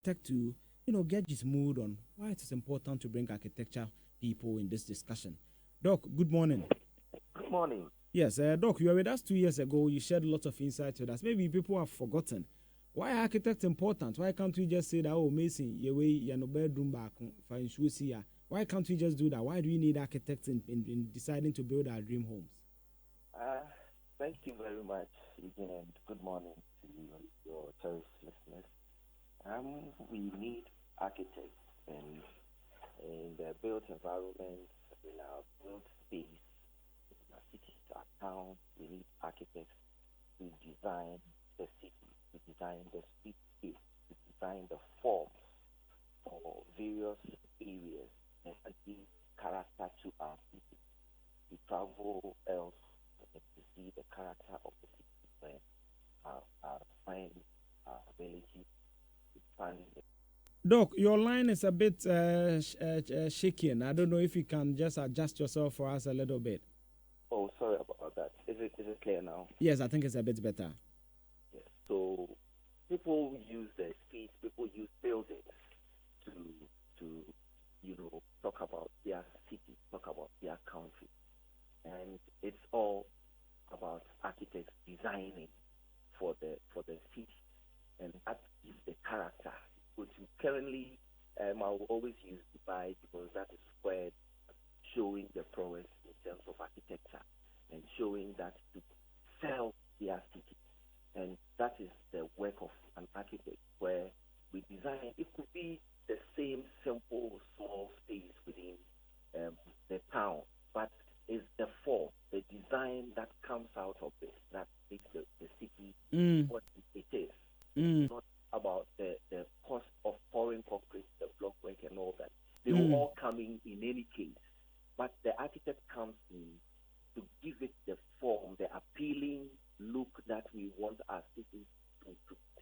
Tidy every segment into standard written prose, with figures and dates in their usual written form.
architect to, get his mood on why it is important to bring architecture people in this discussion. Doc, good morning. Good morning. Yes, Doc, you were with us 2 years ago. You shared lots of insights with us. Maybe people have forgotten. Why are architects important? Why can't we just say that, oh, Mason, your way, you're no bedroom back, fine, here. Why can't we just do that? Why do we need architects in deciding to build our dream homes? Uh, Thank you very much, Eugene, and good morning to you, your cherished listeners. We need architects in the built environment, in our built space, in our cities, our towns. We need architects to design the city, to design the streetscape, to design the forms for various areas and give character to our city. We travel else to see the character of the city where our find our ability to find the. Doc, your line is a bit shaky, and I don't know if you can just adjust yourself for us a little bit. Oh, sorry about that. Is it clear now? Yes, I think it's a bit better. Yes. So people use the streets, people use buildings to to talk about their city, talk about their country, and it's all about architects designing for the city, and that is the character. Which currently, I will always use Dubai because that is where showing the prowess in terms of architecture and showing that to sell their city, and that is the work of an architect where we design. It could be the same simple small space within the town, but it's the form, the design that comes out of it that makes the city Mm, what it is. It's mm, not about the cost of pouring concrete, the block work, and all that. They will mm. all come in any case. But the architect comes in to give it the form, the appealing look that we want our city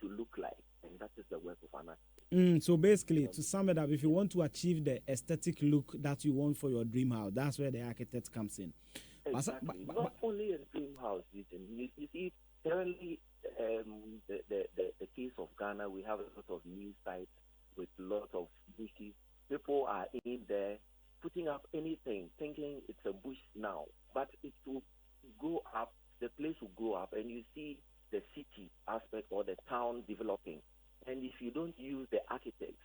to look like. And that is the work of an architect. So basically, Um, to sum it up, if you want to achieve the aesthetic look that you want for your dream house, that's where the architect comes in. But, Exactly. Not only a dream house, you see, currently, the case of Ghana, we have a lot of new sites with a lot of bushes. People are in there putting up anything, thinking it's a bush now, but it will grow up, the place will grow up, and you see the city aspect or the town developing. And if you don't use the architects,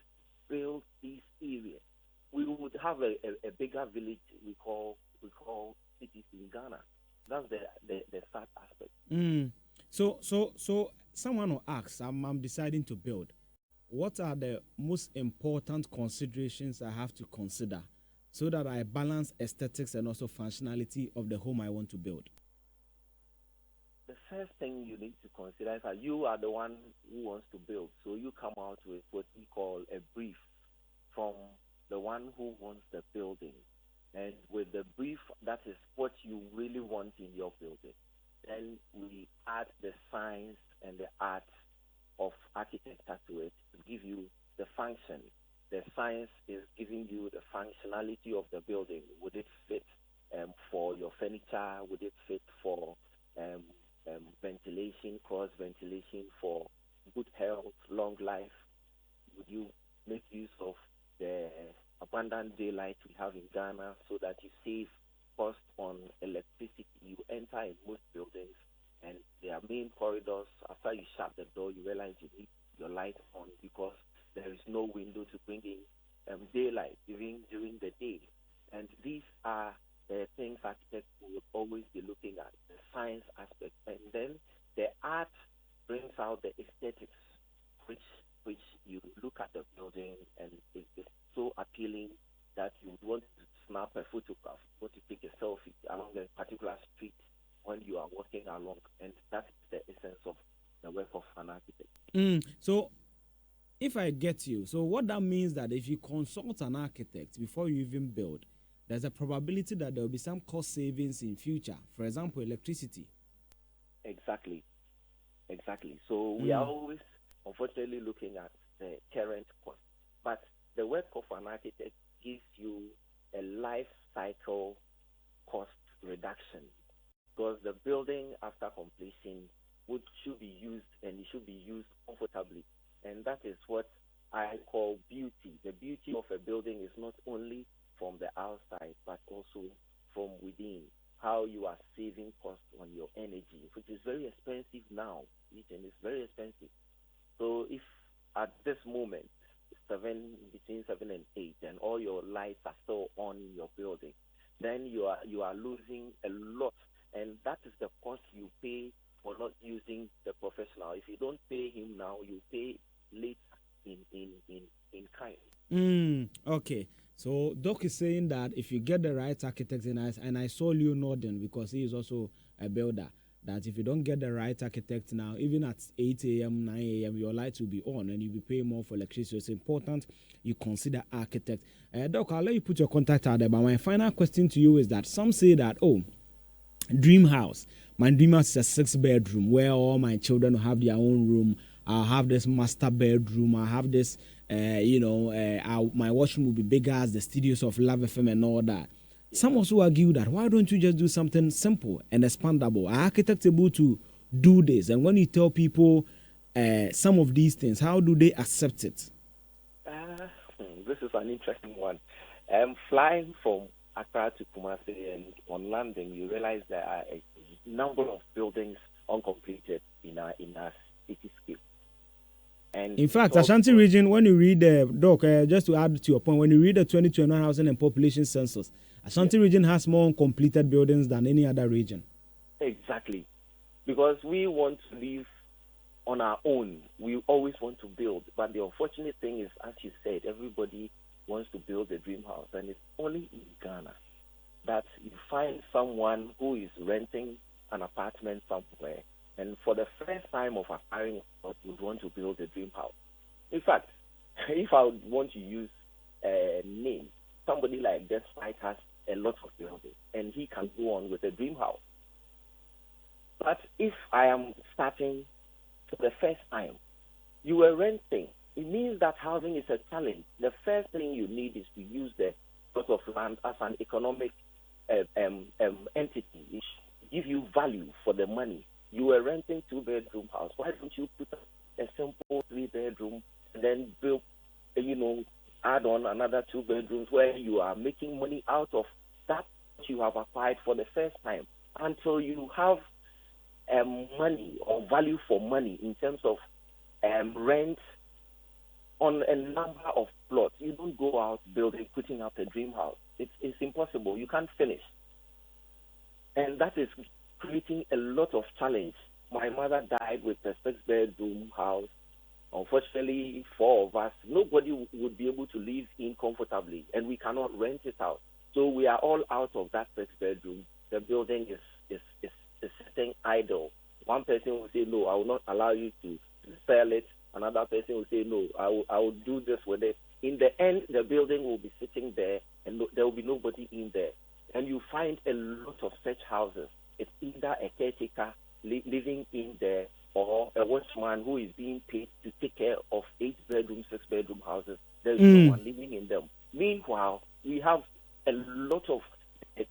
build these areas, we would have a bigger village we call cities in Ghana. That's the sad aspect. mm, so someone will ask, I'm deciding to build. What are the most important considerations I have to consider so that I balance aesthetics and also functionality of the home I want to build? The first thing you need to consider is that you are the one who wants to build. So you come out with what we call a brief from the one who wants the building. And with the brief, that is what you really want in your building. Then we add the science and the art of architecture to it to give you the function. The science is giving you the functionality of the building. Would it fit for your furniture? Would it fit for um, ventilation, cross ventilation for good health, long life? Would you make use of the abundant daylight we have in Ghana so that you save cost on electricity? You enter in most buildings and their main corridors, after you shut the door, you realize you need your light on because there is no window to bring in daylight even during the day. And these are the things architects will always be looking at, the science aspect. And then the art brings out the aesthetics, which which you look at the building and it's so appealing that you would want to snap a photograph, want to take a selfie along a particular street when you are walking along. And that is the essence of the work of an architect. So if I get you, so what that means that if you consult an architect before you even build, there's a probability that there will be some cost savings in future. For example, electricity. Exactly, exactly. So we are Mm, always, unfortunately, looking at the current cost. But the work of an architect gives you a life cycle cost reduction because the building after completion should be used and it should be used comfortably. And that is what I I call beauty. The beauty of a building is not only from the outside, but also from within. How you are saving cost on your energy, which is very expensive now. It's very expensive. So if at this moment, between 7 and 8, and all your lights are still on in your building, then you are losing a lot, and that is the cost you pay for not using the professional. If you don't pay him now, you pay later in kind. Okay. So Doc is saying that if you get the right architect, and I saw Leo Norden because he is also a builder, that if you don't get the right architect now, even at 8 a.m., 9 a.m., your lights will be on and you'll be paying more for electricity. So it's important you consider architect. Doc, I'll let you put your contact out there. But my final question to you is that some say that, dream house. My dream house is a 6-bedroom where all my children will have their own room. I'll have this master bedroom. I'll have this, my washroom will be bigger as the studios of Love FM and all that. Some also argue that why don't you just do something simple and expandable? Are architects able to do this? And when you tell people some of these things, how do they accept it? This is an interesting one. Flying from Accra to Kumasi, and on landing, you realize there are a number of buildings uncompleted in our cityscape. And in fact, Ashanti region, when you read the Doc, just to add to your point, when you read the 2021 housing and population census, Ashanti region has more uncompleted buildings than any other region. Exactly. Because we want to live on our own. We always want to build. But the unfortunate thing is, as you said, everybody wants to build a dream house. And it's only in Ghana that you find someone who is renting an apartment somewhere, and for the first time of acquiring a house, would want to build a dream house. In fact, if I would want to use a name, somebody like Despite has a lot of buildings, and he can go on with a dream house. But if I am starting for the first time, you were renting, it means that housing is a challenge. The first thing you need is to use the plot of land as an economic entity, which give you value for the money. You were renting 2-bedroom house. Why don't you put a simple 3-bedroom and then build, add on another 2 bedrooms where you are making money out of that you have acquired for the first time until you have money or value for money in terms of rent on a number of plots. You don't go out building, putting up a dream house. It's impossible. You can't finish. And that is creating a lot of challenge. My mother died with a 6-bedroom house. Unfortunately, 4 of us, nobody would be able to live in comfortably, and we cannot rent it out. So we are all out of that 6-bedroom. The building is sitting idle. One person will say, no, I will not allow you to sell it. Another person will say, no, I will do this with it. In the end, the building will be sitting there, and there will be nobody in there. And you find a lot of such houses. It's either a caretaker living in there or a watchman who is being paid to take care of 8-bedroom, 6-bedroom houses. There's no one living in them. Meanwhile, we have a lot of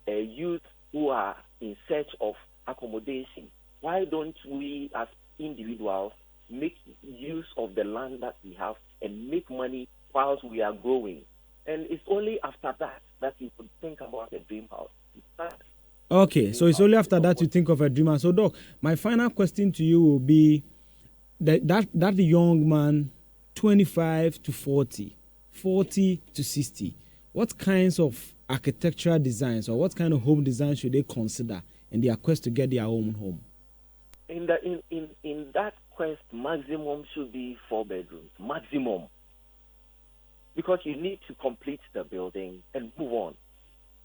youth who are in search of accommodation. Why don't we, as individuals, make use of the land that we have and make money whilst we are growing? And it's only after that you could think about a dream house. Okay, so it's only after that you think of a dream house. So, Doc, my final question to you will be that young man, 25 to 40, 40 to 60, what kinds of architectural designs or what kind of home design should they consider in their quest to get their own home? In that quest, maximum should be 4 bedrooms, maximum. Because you need to complete the building and move on.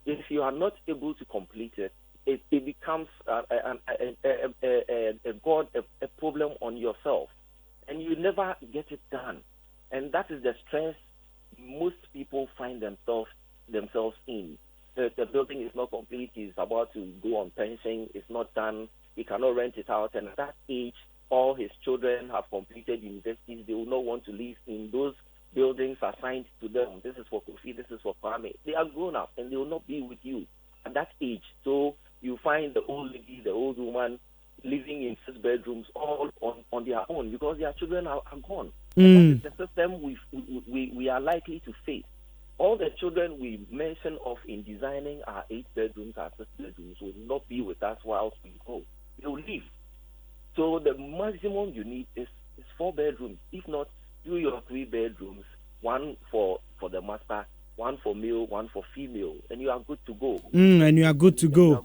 If you are not able to complete it, it becomes a problem on yourself, and you never get it done. And that is the stress most people find themselves in. The building is not complete, he's about to go on pension, it's not done, he cannot rent it out, and at that age, all his children have completed universities, they will not want to live in those buildings assigned to them. This is for Kofi, this is for Kwame. They are grown up and they will not be with you at that age. So you find the old lady, the old woman living in 6 bedrooms all on their own because their children are gone. And that is the system we are likely to face. All the children we mention of in designing our 8 bedrooms, our 6 bedrooms will not be with us whilst we grow. They will leave. So the maximum you need is 4 bedrooms. If not, do your 3 bedrooms, one for the master, one for male, one for female, and you are good to go. And you are good to go.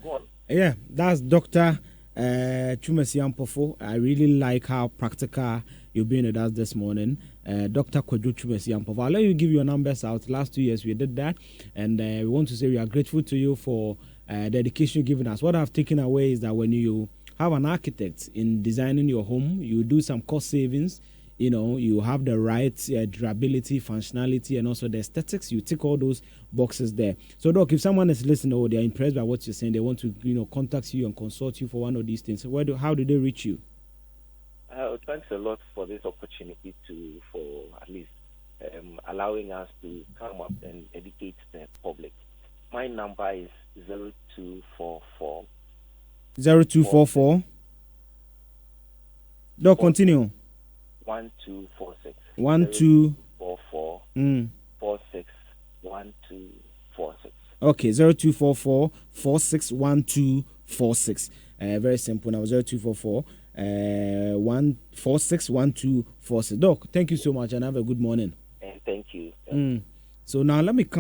Yeah, that's Dr. Twumasi-Ampofo. I really like how practical you've been with us this morning. Dr. Kwadwo Twumasi-Ampofo. I'll let you give your numbers out. Last 2 years we did that, and we want to say we are grateful to you for the education you've given us. What I've taken away is that when you have an architect in designing your home, you do some cost savings. You know, you have the right durability, functionality, and also the aesthetics. You tick all those boxes there. So, Doc, if someone is listening or they're impressed by what you're saying, they want to, contact you and consult you for one of these things. How do they reach you? Thanks a lot for this opportunity for at least allowing us to come up and educate the public. My number is 0244. 0244. Doc, continue. 1246. 1244. 46 1246. Okay, 0244 461246. Very simple now. 0244 146 1246. Doc, thank you so much and have a good morning. And thank you. So now let me come.